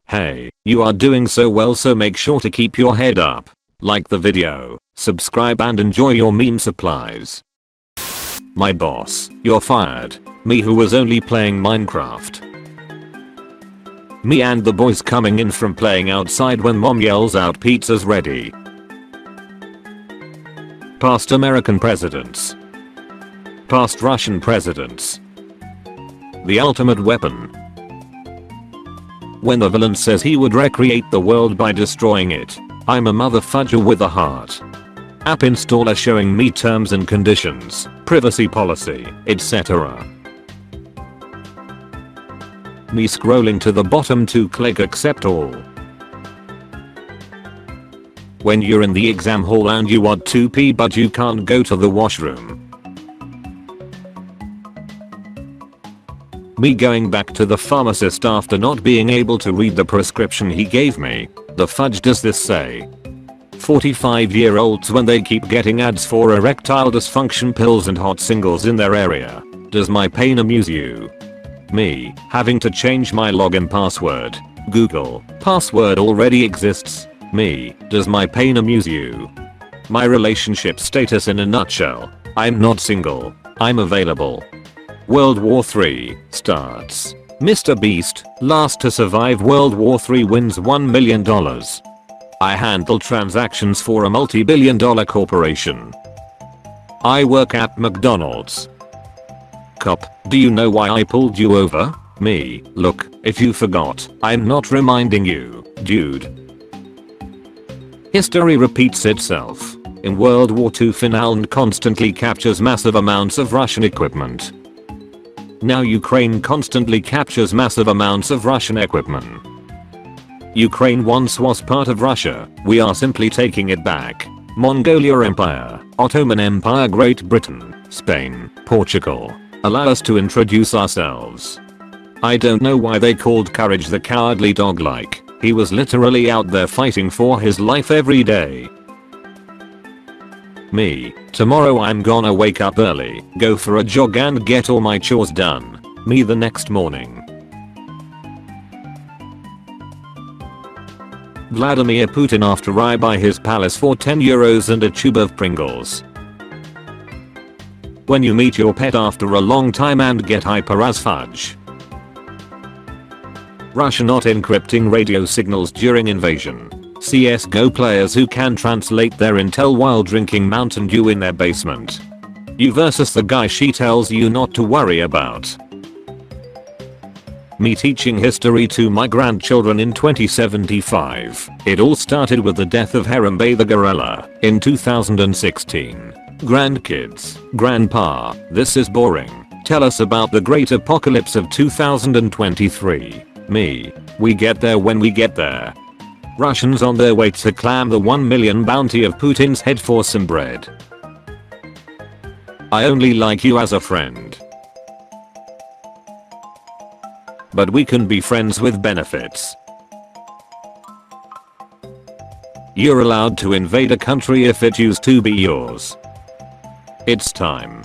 Hey, you are doing so well, so make sure to keep your head up. Like the video, subscribe and enjoy your meme supplies. My boss, you're fired. Me who was only playing Minecraft. Me and the boys coming in from playing outside when mom yells out pizza's ready. Past American presidents. Past Russian presidents. The ultimate weapon. When the villain says he would recreate the world by destroying it, I'm a motherfudger with a heart. App installer showing me terms and conditions, privacy policy, etc. Me scrolling to the bottom to click accept all. When you're in the exam hall and you want to pee but you can't go to the washroom. Me going back to the pharmacist after not being able to read the prescription he gave me. The fudge does this say? 45-year-olds when they keep getting ads for erectile dysfunction pills and hot singles in their area. Does my pain amuse you? Me having to change my login password. Google password already exists. Me, does my pain amuse you? My relationship status in a nutshell. I'm not single. I'm available. World War III starts. Mr. Beast, last to survive World War III wins $1 million. I handle transactions for a multi-billion-dollar corporation. I work at McDonald's. Cop, do you know why I pulled you over? Me, look, if you forgot, I'm not reminding you, dude. History repeats itself. In World War II, Finland constantly captures massive amounts of Russian equipment. Now Ukraine constantly captures massive amounts of Russian equipment. Ukraine once was part of Russia, we are simply taking it back. Mongolia Empire, Ottoman Empire, Great Britain, Spain, Portugal. Allow us to introduce ourselves. I don't know why they called Courage the Cowardly Dog, like he was literally out there fighting for his life every day. Me, tomorrow I'm gonna wake up early, go for a jog and get all my chores done. Me the next morning. Vladimir Putin after I buy his palace for €10 and a tube of Pringles. When you meet your pet after a long time and get hyper as fudge. Russia not encrypting radio signals during invasion. CSGO players who can translate their intel while drinking Mountain Dew in their basement. You versus the guy she tells you not to worry about. Me teaching history to my grandchildren in 2075. It all started with the death of Harambe the gorilla in 2016. Grandkids, grandpa, this is boring. Tell us about the great apocalypse of 2023. Me, we get there when we get there. Russians on their way to clam the 1 million bounty of Putin's head for some bread. I only like you as a friend. But we can be friends with benefits. You're allowed to invade a country if it used to be yours. It's time.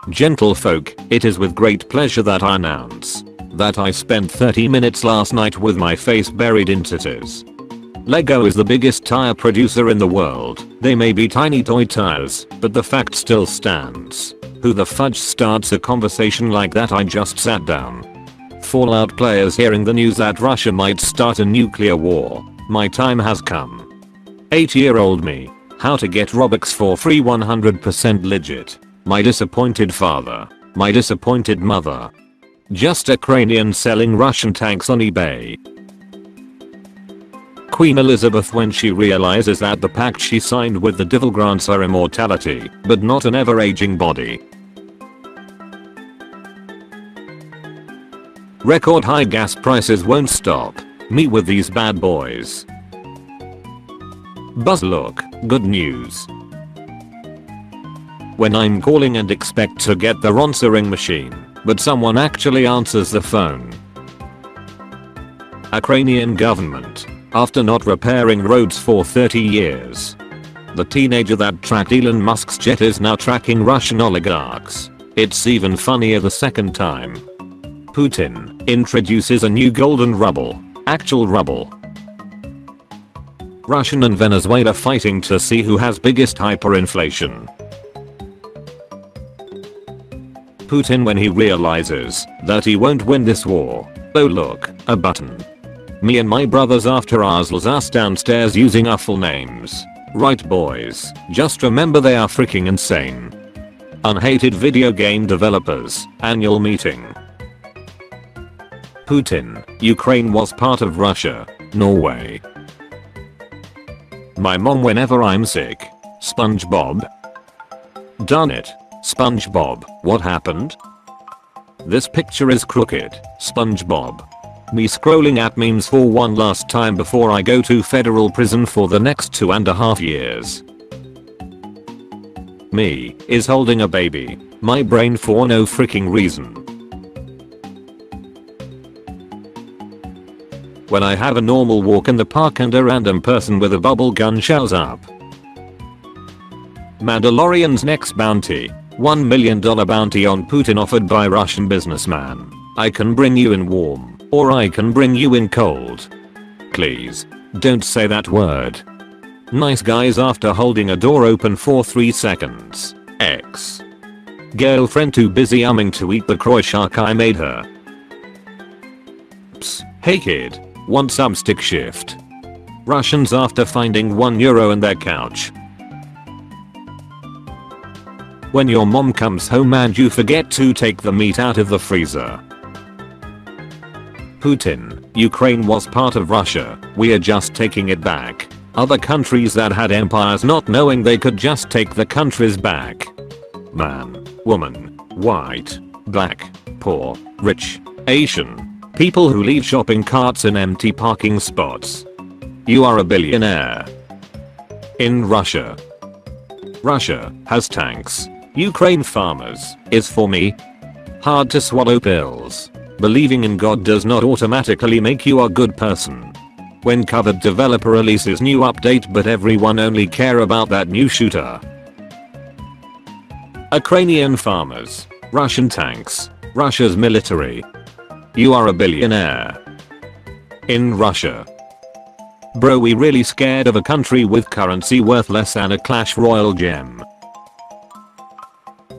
Gentlefolk, it is with great pleasure that I announce that I spent 30 minutes last night with my face buried in titties. Lego is the biggest tire producer in the world. They may be tiny toy tires, but the fact still stands. Who the fudge starts a conversation like that? I just sat down. Fallout players hearing the news that Russia might start a nuclear war. My time has come. 8-year-old me. How to get Robux for free 100% legit. My disappointed father. My disappointed mother. Just a Ukrainian selling Russian tanks on eBay. Queen Elizabeth when she realizes that the pact she signed with the devil grants her immortality, but not an ever-aging body. Record high gas prices won't stop. Me with these bad boys. Buzz look, good news. When I'm calling and expect to get the answering machine, but someone actually answers the phone. Ukrainian government, after not repairing roads for 30 years. The teenager that tracked Elon Musk's jet is now tracking Russian oligarchs. It's even funnier the second time. Putin introduces a new golden ruble. Actual rubble. Russia and Venezuela fighting to see who has biggest hyperinflation. Putin when he realizes that he won't win this war. Oh look, a button. Me and my brothers after ours us downstairs using our full names. Right boys, just remember they are freaking insane. Unhated video game developers, annual meeting. Putin, Ukraine was part of Russia, Norway. My mom whenever I'm sick. SpongeBob. Darn it. SpongeBob, what happened? This picture is crooked, SpongeBob. Me scrolling at memes for one last time before I go to federal prison for the next 2.5 years. Me is holding a baby. My brain for no freaking reason. When I have a normal walk in the park and a random person with a bubble gun shows up. Mandalorian's next bounty. $1 million bounty on Putin offered by Russian businessman. I can bring you in warm, or I can bring you in cold. Please, don't say that word. Nice guys after holding a door open for 3 seconds. X. Girlfriend too busy umming to eat the croy shark I made her. Psst, hey kid, want some stick shift? Russians after finding €1 in their couch. When your mom comes home and you forget to take the meat out of the freezer. Putin, Ukraine was part of Russia, we are just taking it back. Other countries that had empires not knowing they could just take the countries back. Man, woman, white, black, poor, rich, Asian, people who leave shopping carts in empty parking spots. You are a billionaire. In Russia. Russia has tanks. Ukraine farmers is for me. Hard to swallow pills. Believing in God does not automatically make you a good person. When covered developer releases new update but everyone only care about that new shooter. Ukrainian farmers. Russian tanks. Russia's military. You are a billionaire. In Russia. Bro, we really scared of a country with currency worth less than a Clash Royale gem.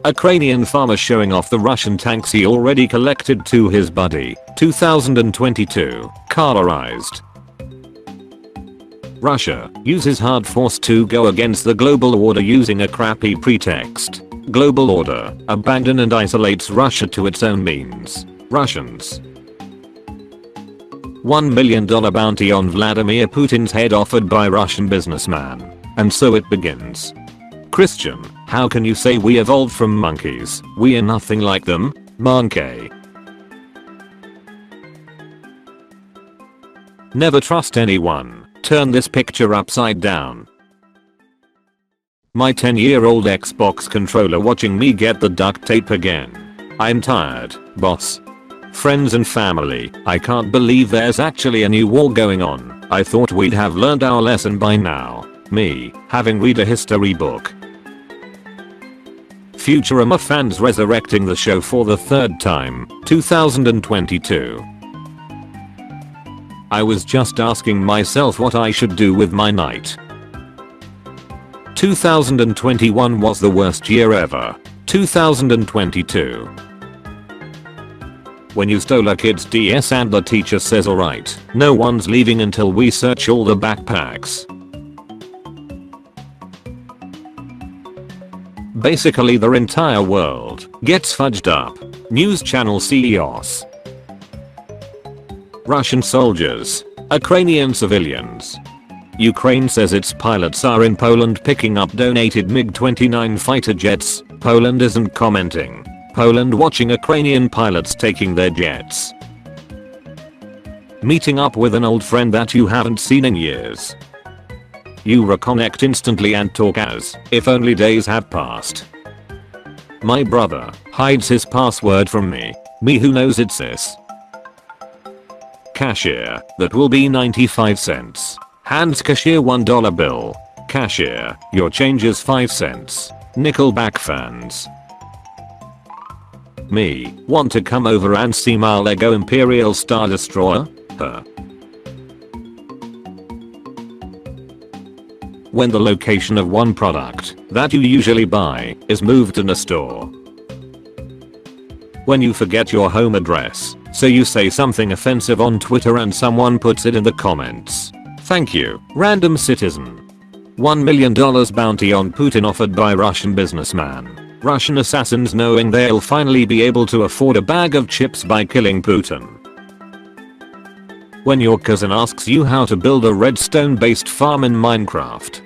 Ukrainian farmer showing off the Russian tanks he already collected to his buddy. 2022. Colorized. Russia uses hard force to go against the global order using a crappy pretext. Global order abandons and isolates Russia to its own means. Russians. $1 million bounty on Vladimir Putin's head offered by Russian businessman. And so it begins. Christian, how can you say we evolved from monkeys? We are nothing like them, monkey. Never trust anyone. Turn this picture upside down. My 10-year-old Xbox controller watching me get the duct tape again. I'm tired, boss. Friends and family, I can't believe there's actually a new war going on. I thought we'd have learned our lesson by now. Me, having read a history book. Futurama fans resurrecting the show for the 3rd time, 2022. I was just asking myself what I should do with my night. 2021 was the worst year ever. 2022. When you stole a kid's DS and the teacher says alright, no one's leaving until we search all the backpacks. Basically their entire world gets fudged up. News channel CEOs. Russian soldiers. Ukrainian civilians. Ukraine says its pilots are in Poland picking up donated MiG-29 fighter jets. Poland isn't commenting. Poland watching Ukrainian pilots taking their jets. Meeting up with an old friend that you haven't seen in years. You reconnect instantly and talk as if only days have passed. My brother hides his password from me. Me who knows it's this. Cashier, that will be 95 cents. Hands cashier $1 bill. Cashier, your change is 5 cents. Nickelback fans. Me, want to come over and see my Lego Imperial Star Destroyer? When the location of one product that you usually buy is moved in a store. When you forget your home address, so you say something offensive on Twitter and someone puts it in the comments. Thank you, random citizen. $1 million bounty on Putin offered by Russian businessman. Russian assassins knowing they'll finally be able to afford a bag of chips by killing Putin. When your cousin asks you how to build a redstone-based farm in Minecraft.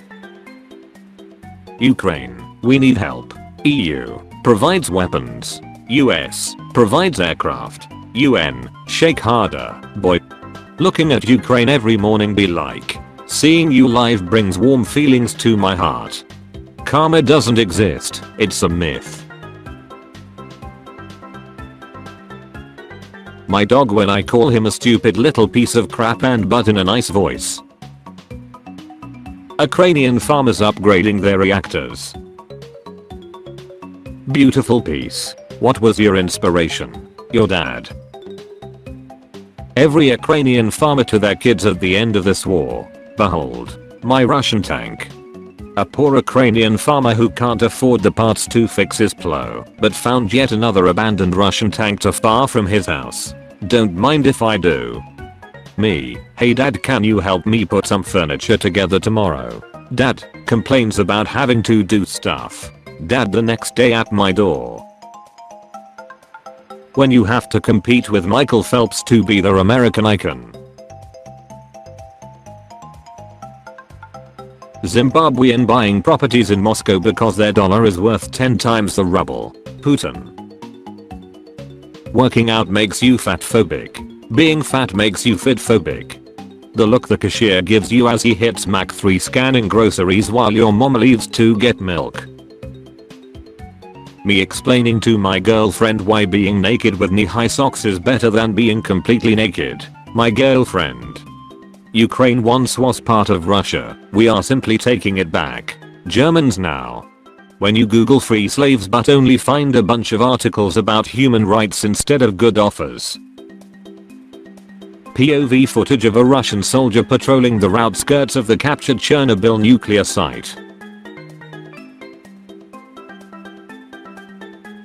Ukraine, we need help. EU, provides weapons. US, provides aircraft. UN, shake harder, boy. Looking at Ukraine every morning be like, seeing you live brings warm feelings to my heart. Karma doesn't exist, it's a myth. My dog when I call him a stupid little piece of crap and but in a nice voice. Ukrainian farmers upgrading their reactors. Beautiful piece. What was your inspiration? Your dad. Every Ukrainian farmer to their kids at the end of this war. Behold, my Russian tank. A poor Ukrainian farmer who can't afford the parts to fix his plow, but found yet another abandoned Russian tank too far from his house. Don't mind if I do. Me, hey dad, can you help me put some furniture together tomorrow? Dad, complains about having to do stuff. Dad, the next day at my door. When you have to compete with Michael Phelps to be the American icon. Zimbabwean buying properties in Moscow because their dollar is worth 10 times the ruble. Putin. Working out makes you fat phobic. Being fat makes you fit phobic. The look the cashier gives you as he hits Mach 3 scanning groceries while your mom leaves to get milk. Me explaining to my girlfriend why being naked with knee-high socks is better than being completely naked. My girlfriend. Ukraine once was part of Russia, we are simply taking it back. Germans now. When you Google free slaves but only find a bunch of articles about human rights instead of good offers. POV footage of a Russian soldier patrolling the outskirts of the captured Chernobyl nuclear site.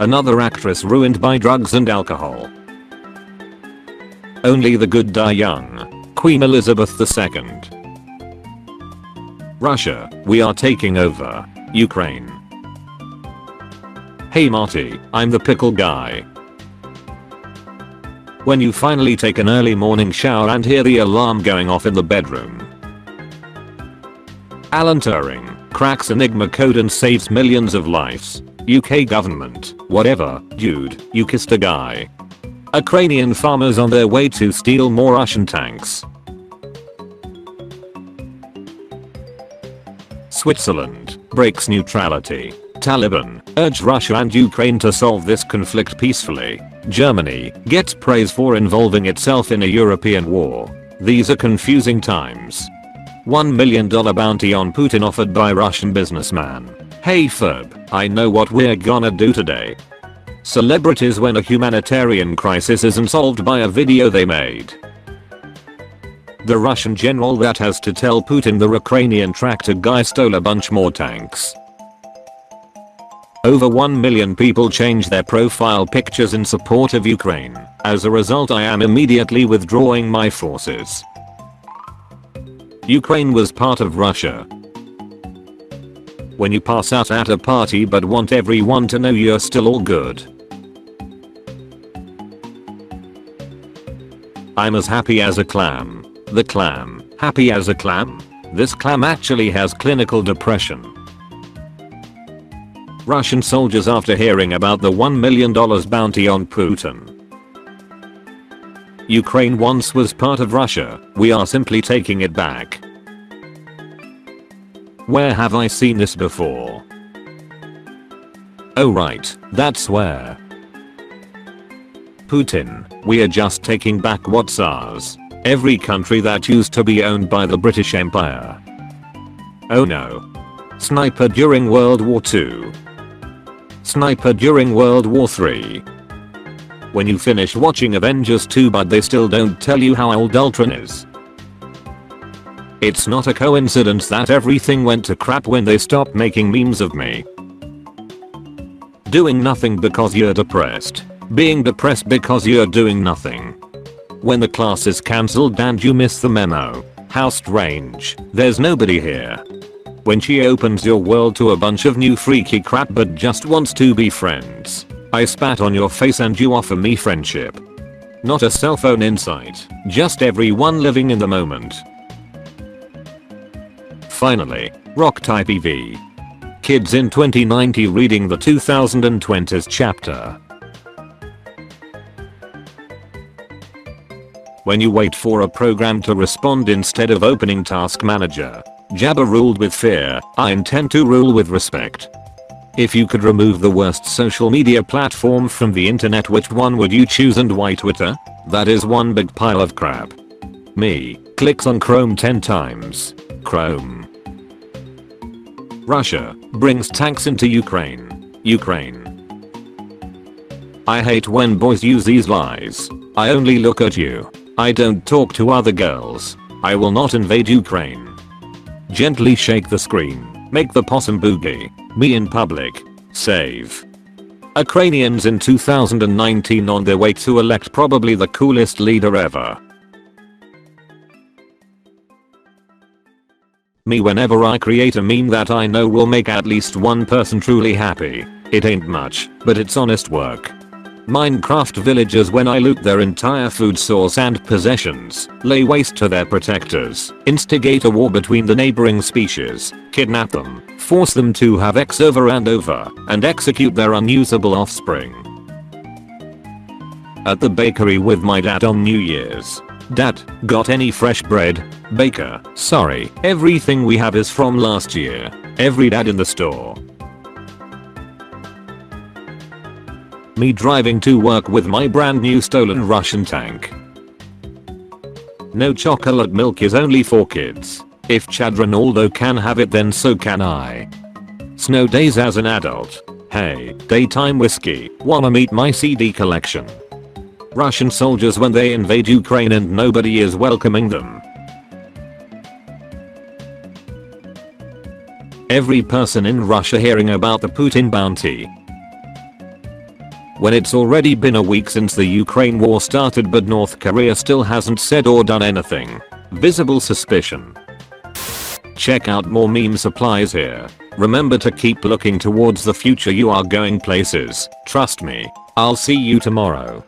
Another actress ruined by drugs and alcohol. Only the good die young. Queen Elizabeth II. Russia, we are taking over. Ukraine. Hey Marty, I'm the pickle guy. When you finally take an early morning shower and hear the alarm going off in the bedroom. Alan Turing cracks Enigma code and saves millions of lives. UK government, whatever, dude, you kissed a guy. Ukrainian farmers on their way to steal more Russian tanks. Switzerland breaks neutrality. Taliban urge Russia and Ukraine to solve this conflict peacefully. Germany gets praise for involving itself in a European war. These are confusing times. $1 million bounty on Putin offered by Russian businessman. Hey Ferb, I know what we're gonna do today. Celebrities when a humanitarian crisis isn't solved by a video they made. The Russian general that has to tell Putin the Ukrainian tractor guy stole a bunch more tanks. Over 1 million people changed their profile pictures in support of Ukraine. As a result, I am immediately withdrawing my forces. Ukraine was part of Russia. When you pass out at a party but want everyone to know you're still all good. I'm as happy as a clam. The clam, happy as a clam? This clam actually has clinical depression. Russian soldiers after hearing about the $1 million bounty on Putin. Ukraine once was part of Russia, we are simply taking it back. Where have I seen this before? Oh right, that's where. Putin, we are just taking back what's ours. Every country that used to be owned by the British Empire. Oh no. Sniper during World War II. Sniper during World War III. When you finish watching Avengers 2 but they still don't tell you how old Ultron is. It's not a coincidence that everything went to crap when they stopped making memes of me. Doing nothing because you're depressed. Being depressed because you're doing nothing. When the class is cancelled and you miss the memo. How strange. There's nobody here. When she opens your world to a bunch of new freaky crap but just wants to be friends. I spat on your face and you offer me friendship. Not a cell phone insight, just everyone living in the moment. Finally, rock type EV. Kids in 2090 reading the 2020s chapter. When you wait for a program to respond instead of opening Task Manager. Jabba ruled with fear, I intend to rule with respect. If you could remove the worst social media platform from the internet, which one would you choose and why Twitter? That is one big pile of crap. Me. Clicks on Chrome 10 times. Chrome. Russia brings tanks into Ukraine. I hate when boys use these lies. I only look at you. I don't talk to other girls. I will not invade Ukraine. Gently shake the screen. Make the possum boogie. Me in public. Save. Ukrainians in 2019 on their way to elect probably the coolest leader ever. Me whenever I create a meme that I know will make at least one person truly happy. It ain't much, but it's honest work. Minecraft villagers when I loot their entire food source and possessions, lay waste to their protectors, instigate a war between the neighboring species, kidnap them, force them to have sex over and over, and execute their unusable offspring. At the bakery with my dad on New Year's. Dad, got any fresh bread? Baker, sorry, everything we have is from last year. Every dad in the store. Me driving to work with my brand new stolen Russian tank. No chocolate milk is only for kids. If Chad Ronaldo can have it, then so can I. Snow days as an adult. Hey, daytime whiskey, wanna meet my CD collection? Russian soldiers when they invade Ukraine and nobody is welcoming them. Every person in Russia hearing about the Putin bounty. When it's already been a week since the Ukraine war started but North Korea still hasn't said or done anything. Visible suspicion. Check out more meme supplies here. Remember to keep looking towards the future, you are going places. Trust me. I'll see you tomorrow.